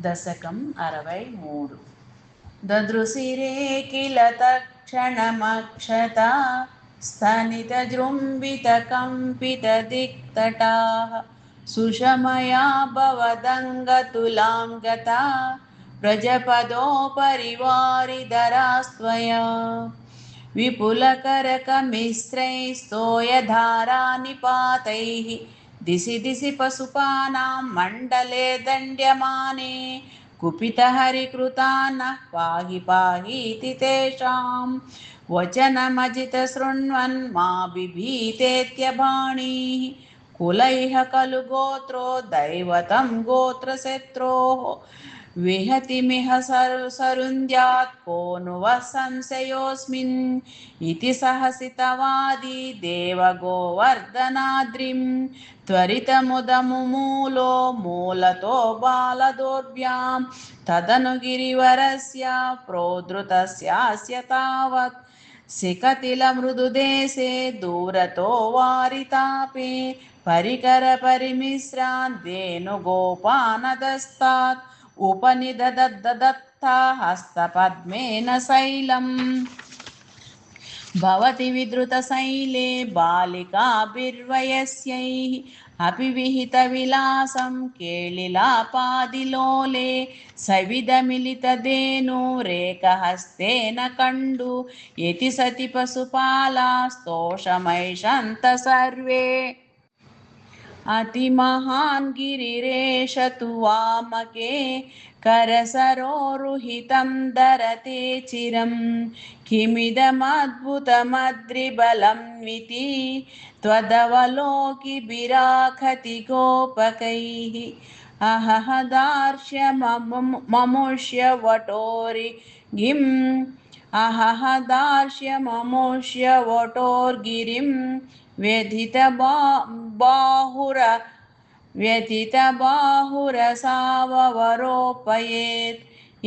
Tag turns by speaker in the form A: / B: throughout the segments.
A: दशकं 63 ददृशिरे किल तत्क्षणमक्षता स्तनितजृम्भितकम्पितदिक्तटाः सुषमया भवदङ्गतुलां गता व्रजपदोपरिवारिधरास्त्वया विपुलकरकमिश्रैस्तोयधारानिपातैः दिशि दिशि पशुपानां मण्डले दण्ड्यमाने कुपितहरिकृतान्नः पाहि पाहीति तेषां वचनमजितशृण्वन् मा बिभीतेत्यभाणीः कुलैः खलु गोत्रो दैवतं गोत्रशत्रोः विहतिमिह सरुन्द्यात् को नु वः संशयोऽस्मिन् इति सहसितवादी देवगोवर्धनाद्रिं त्वरितमुदमुमूलो मूलतो बालदोर्भ्यां तदनु गिरिवरस्य प्रोद्धृतस्यास्य तावत् शिखतिलमृदुदेशे दूरतो वारितापे परिकरपरिमिश्रान् धेनुगोपानदस्तात् उपनिददत्ता हस्तपद्मेन शैलम् भवति विधृतशैले बालिकाभिर्वयस्यैः अपि विहितविलासं केलिलापादिलोले सविधमिलितधेनुरेकहस्तेन कण्डु यति सति पशुपालास्तोषमैषन्त सर्वे अतिमहान् गिरिरेश तु वामके करसरोरुहितं धरते चिरं किमिदमद्भुतमद्रिबलमिति त्वदवलोकिभिराखति गोपकैः अहह दार्श्यममुष्यवटोर्गिम् अहह दार्श्यममुष्यवटोर्गिरिं व्यथितबाहुरसावरोपयेत्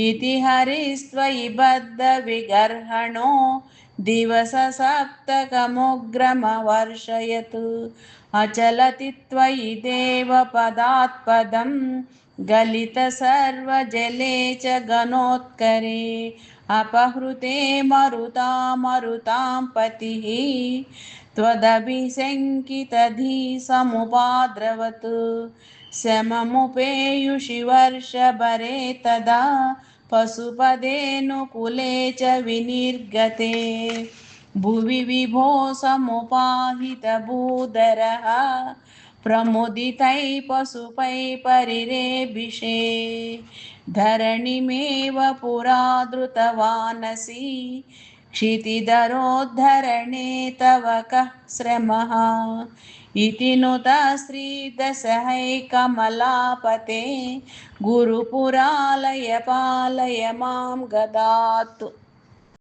A: इति हरिस्त्वयि बद्धविगर्हणो दिवससप्तकमुग्रमवर्षयत् अचलति त्वयि देवपदात्पदं गलितसर्वजले च गणोत्करे अपहृते मरुतां पतिः त्वदभिशङ्कितधीसमुपाद्रवत् शममुपेयुषि वर्षभरे तदा पशुपदेऽनुकूले च विनिर्गते भुवि विभो समुपाहितभूधरः प्रमुदितैः पशुपैः परिरेभिषे धरणिमेव पुरा धृतवानसि क्षितिधरोद्धरणे तव कः श्रमः इति नुत श्रीदशहैकमलापते गुरुपुरालय पालय मां गदात्।